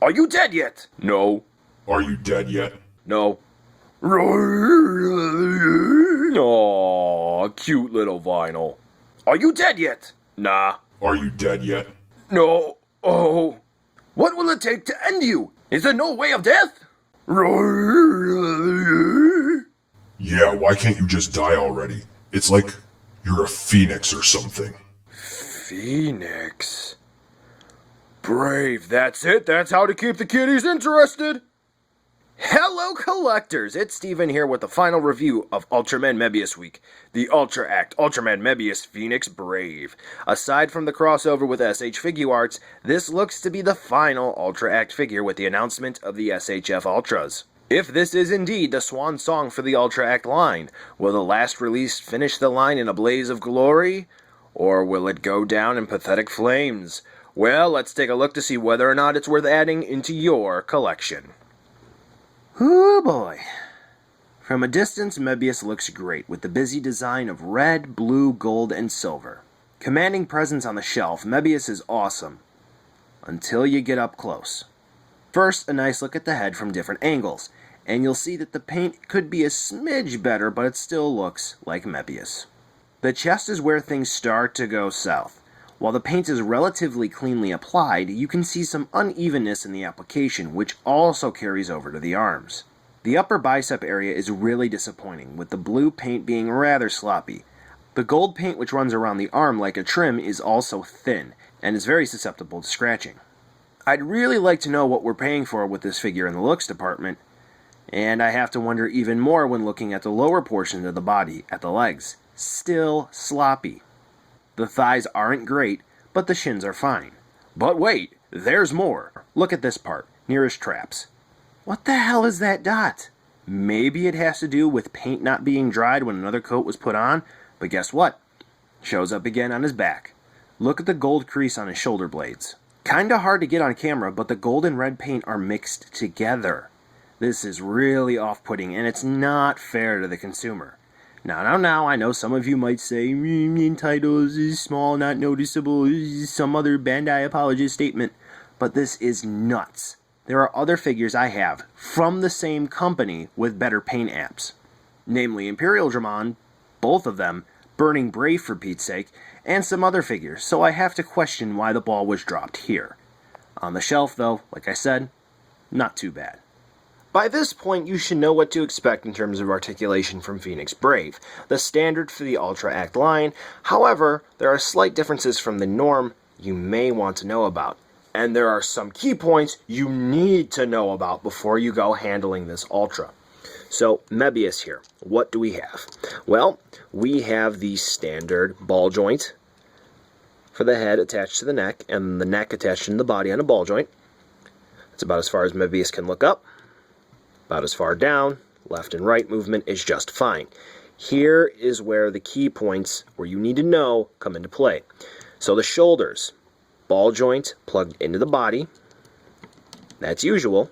Are you dead yet? No. Are you dead yet? No. Aww, cute little vinyl. Are you dead yet? Nah. Are you dead yet? No. Oh. What will it take to end you? Is there no way of death? Yeah, why can't you just die already? It's like you're a phoenix or something. Phoenix. Brave, that's it. That's how to keep the kiddies interested. Hello, collectors! It's Steven here with the final review of Ultraman Mebius Week, the Ultra Act Ultraman Mebius Phoenix Brave. Aside from the crossover with SH Figuarts, this looks to be the final Ultra Act figure with the announcement of the SHF Ultras. If this is indeed the swan song for the Ultra Act line, will the last release finish the line in a blaze of glory? Or will it go down in pathetic flames? Well, let's take a look to see whether or not it's worth adding into your collection. Oh boy. From a distance, Mebius looks great with the busy design of red, blue, gold, and silver. Commanding presence on the shelf, Mebius is awesome. Until you get up close. First, a nice look at the head from different angles, and you'll see that the paint could be a smidge better, but it still looks like Mebius. The chest is where things start to go south. While the paint is relatively cleanly applied, you can see some unevenness in the application, which also carries over to the arms. The upper bicep area is really disappointing, with the blue paint being rather sloppy. The gold paint which runs around the arm like a trim is also thin, and is very susceptible to scratching. I'd really like to know what we're paying for with this figure in the looks department, and I have to wonder even more when looking at the lower portion of the body, at the legs. Still sloppy. The thighs aren't great, but the shins are fine. But wait, there's more. Look at this part, near his traps. What the hell is that dot? Maybe it has to do with paint not being dried when another coat was put on, but guess what? Shows up again on his back. Look at the gold crease on his shoulder blades. Kinda hard to get on camera, but the gold and red paint are mixed together. This is really off-putting, and it's not fair to the consumer. Now, I know some of you might say, Untitled is small, not noticeable, some other Bandai apologist statement, but this is nuts. There are other figures I have from the same company with better paint apps. Namely Imperial Ultraman, both of them, Burning Brave for Pete's sake, and some other figures, so I have to question why the ball was dropped here. On the shelf though, like I said, not too bad. By this point, you should know what to expect in terms of articulation from Phoenix Brave, the standard for the Ultra Act line. However, there are slight differences from the norm you may want to know about. And there are some key points you need to know about before you go handling this Ultra. So, Mebius here. What do we have? Well, we have the standard ball joint for the head attached to the neck, and the neck attached to the body on a ball joint. It's about as far as Mebius can look up. About as far down, left and right movement is just fine. Here is where the key points, where you need to know, come into play. So the shoulders, ball joint plugged into the body. That's usual.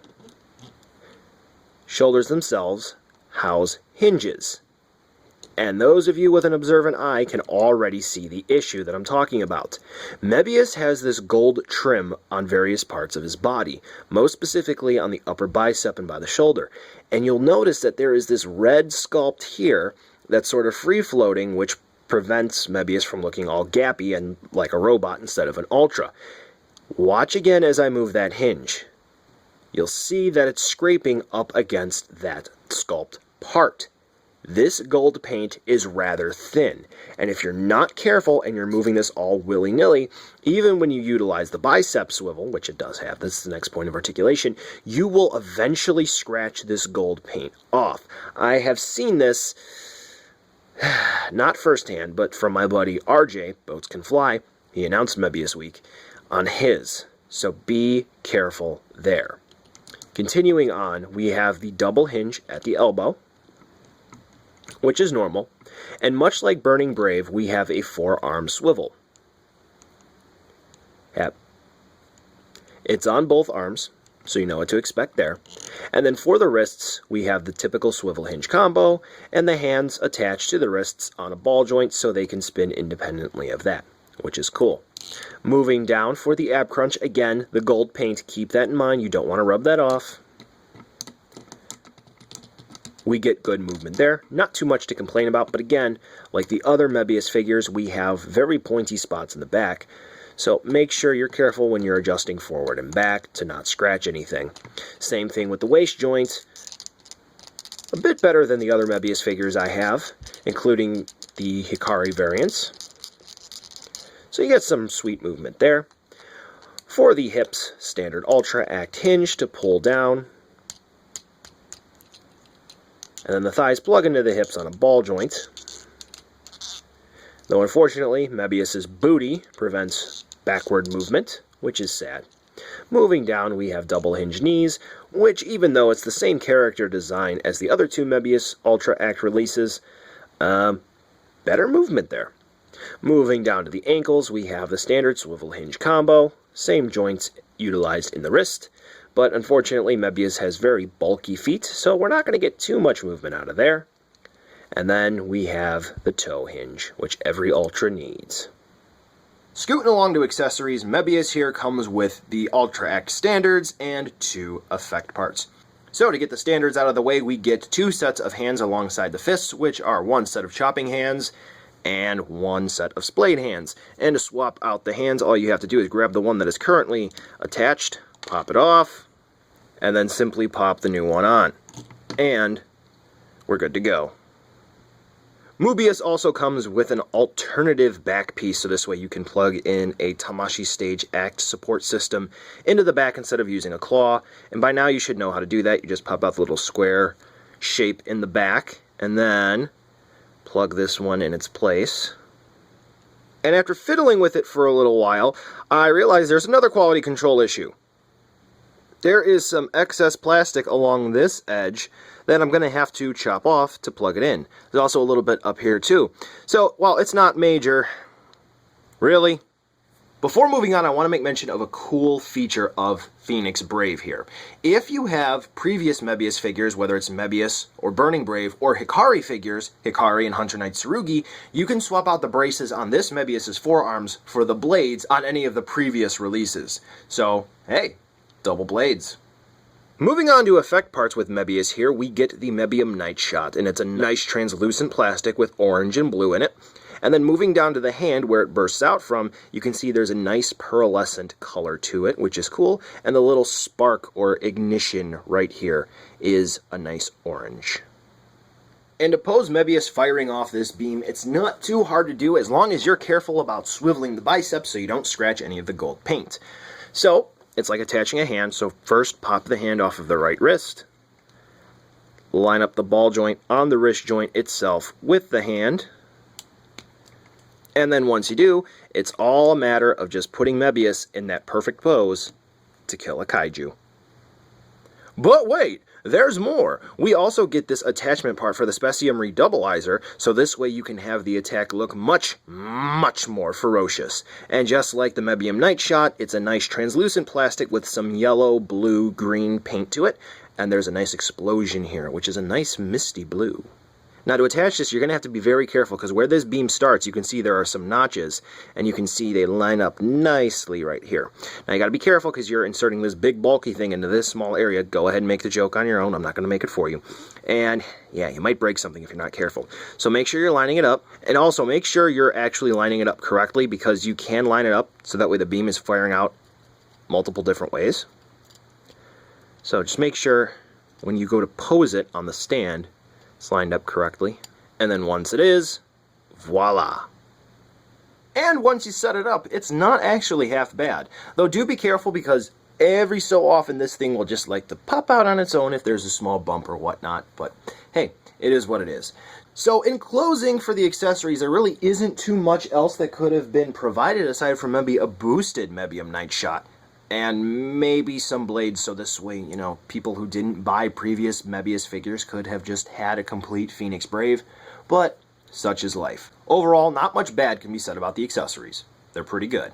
Shoulders themselves house hinges. And those of you with an observant eye can already see the issue that I'm talking about. Mebius has this gold trim on various parts of his body, most specifically on the upper bicep and by the shoulder. And you'll notice that there is this red sculpt here that's sort of free-floating, which prevents Mebius from looking all gappy and like a robot instead of an Ultra. Watch again as I move that hinge. You'll see that it's scraping up against that sculpt part. This gold paint is rather thin, and if you're not careful and you're moving this all willy-nilly, even when you utilize the bicep swivel, which it does have, this is the next point of articulation, you will eventually scratch this gold paint off. I have seen this, not firsthand, but from my buddy RJ, Boats Can Fly, he announced Mebius Week, on his, so be careful there. Continuing on, we have the double hinge at the elbow, which is normal, and much like Burning Brave, we have a forearm swivel. Yep. It's on both arms, so you know what to expect there. And then for the wrists, we have the typical swivel hinge combo, and the hands attached to the wrists on a ball joint so they can spin independently of that, which is cool. Moving down for the ab crunch, again, the gold paint, keep that in mind, you don't want to rub that off. We get good movement there, not too much to complain about, but again, like the other Mebius figures, we have very pointy spots in the back, so make sure you're careful when you're adjusting forward and back to not scratch anything. Same thing with the waist joint, a bit better than the other Mebius figures I have, including the Hikari variants. So you get some sweet movement there. For the hips, standard Ultra Act hinge to pull down. And then the thighs plug into the hips on a ball joint. Though unfortunately, Mebius's booty prevents backward movement, which is sad. Moving down, we have double hinge knees, which even though it's the same character design as the other two Mebius Ultra Act releases, better movement there. Moving down to the ankles, we have the standard swivel hinge combo, same joints utilized in the wrist, but unfortunately Mebius has very bulky feet, so we're not going to get too much movement out of there. And then we have the toe hinge, which every Ultra needs. Scooting along to accessories, Mebius here comes with the Ultra Act standards and 2 effect parts. So to get the standards out of the way, we get 2 sets of hands alongside the fists, which are 1 set of chopping hands and 1 set of splayed hands. And to swap out the hands, all you have to do is grab the one that is currently attached, pop it off, and then simply pop the new one on. And we're good to go. Mebius also comes with an alternative back piece, so this way you can plug in a Tamashii Stage Act support system into the back instead of using a claw. And by now you should know how to do that. You just pop out the little square shape in the back, and then plug this one in its place. And after fiddling with it for a little while, I realized there's another quality control issue. There is some excess plastic along this edge that I'm going to have to chop off to plug it in. There's also a little bit up here too. So, while it's not major, really? Before moving on, I want to make mention of a cool feature of Phoenix Brave here. If you have previous Mebius figures, whether it's Mebius or Burning Brave or Hikari figures, Hikari and Hunter Knight Tsurugi, you can swap out the braces on this Mebius's forearms for the blades on any of the previous releases. So, hey, double blades. Moving on to effect parts with Mebius here, we get the Mebium Night Shot, and it's a nice translucent plastic with orange and blue in it. And then moving down to the hand where it bursts out from, you can see there's a nice pearlescent color to it, which is cool, and the little spark or ignition right here is a nice orange. And to pose Mebius firing off this beam, it's not too hard to do as long as you're careful about swiveling the biceps so you don't scratch any of the gold paint. So, it's like attaching a hand, so first pop the hand off of the right wrist, line up the ball joint on the wrist joint itself with the hand, and then once you do, it's all a matter of just putting Mebius in that perfect pose to kill a kaiju. But wait, there's more! We also get this attachment part for the Specium Redoubleizer, so this way you can have the attack look much, much more ferocious. And just like the Mebium Night Shot, it's a nice translucent plastic with some yellow, blue, green paint to it, and there's a nice explosion here, which is a nice misty blue. Now to attach this, you're going to have to be very careful, because where this beam starts, you can see there are some notches, and you can see they line up nicely right here. Now you got to be careful, because you're inserting this big bulky thing into this small area. Go ahead and make the joke on your own. I'm not going to make it for you. And yeah, you might break something if you're not careful. So make sure you're lining it up, and also make sure you're actually lining it up correctly, because you can line it up so that way the beam is firing out multiple different ways. So just make sure when you go to pose it on the stand, it's lined up correctly. And then once it is, voila. And once you set it up, it's not actually half bad. Though do be careful, because every so often this thing will just like to pop out on its own if there's a small bump or whatnot. But hey, it is what it is. So in closing for the accessories, there really isn't too much else that could have been provided aside from maybe a boosted Mebium Night Shot. And maybe some blades, so this way, you know, people who didn't buy previous Mebius figures could have just had a complete Phoenix Brave, but such is life. Overall, not much bad can be said about the accessories. They're pretty good.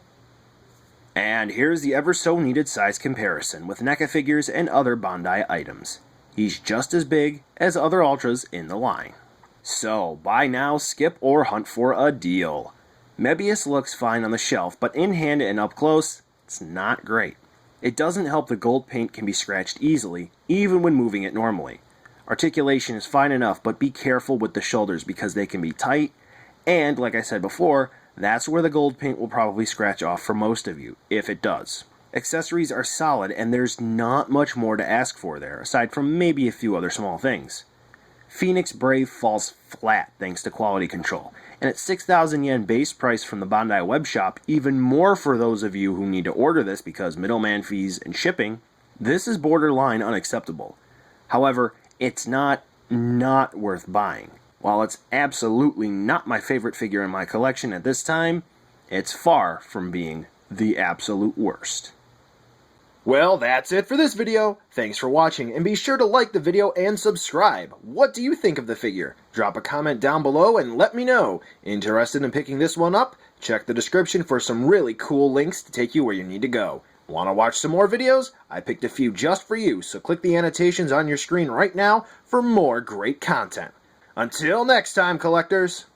And here's the ever so needed size comparison with NECA figures and other Bandai items. He's just as big as other Ultras in the line. So, buy now, skip, or hunt for a deal. Mebius looks fine on the shelf, but in hand and up close, it's not great. It doesn't help the gold paint can be scratched easily, even when moving it normally. Articulation is fine enough, but be careful with the shoulders because they can be tight, and like I said before, that's where the gold paint will probably scratch off for most of you, if it does. Accessories are solid, and there's not much more to ask for there, aside from maybe a few other small things. Phoenix Brave falls flat thanks to quality control, and at 6,000 yen base price from the Bandai Webshop, even more for those of you who need to order this because middleman fees and shipping, this is borderline unacceptable. However, it's not worth buying. While it's absolutely not my favorite figure in my collection at this time, it's far from being the absolute worst. Well, that's it for this video. Thanks for watching, and be sure to like the video and subscribe. What do you think of the figure? Drop a comment down below and let me know. Interested in picking this one up? Check the description for some really cool links to take you where you need to go. Want to watch some more videos? I picked a few just for you, so click the annotations on your screen right now for more great content. Until next time, collectors!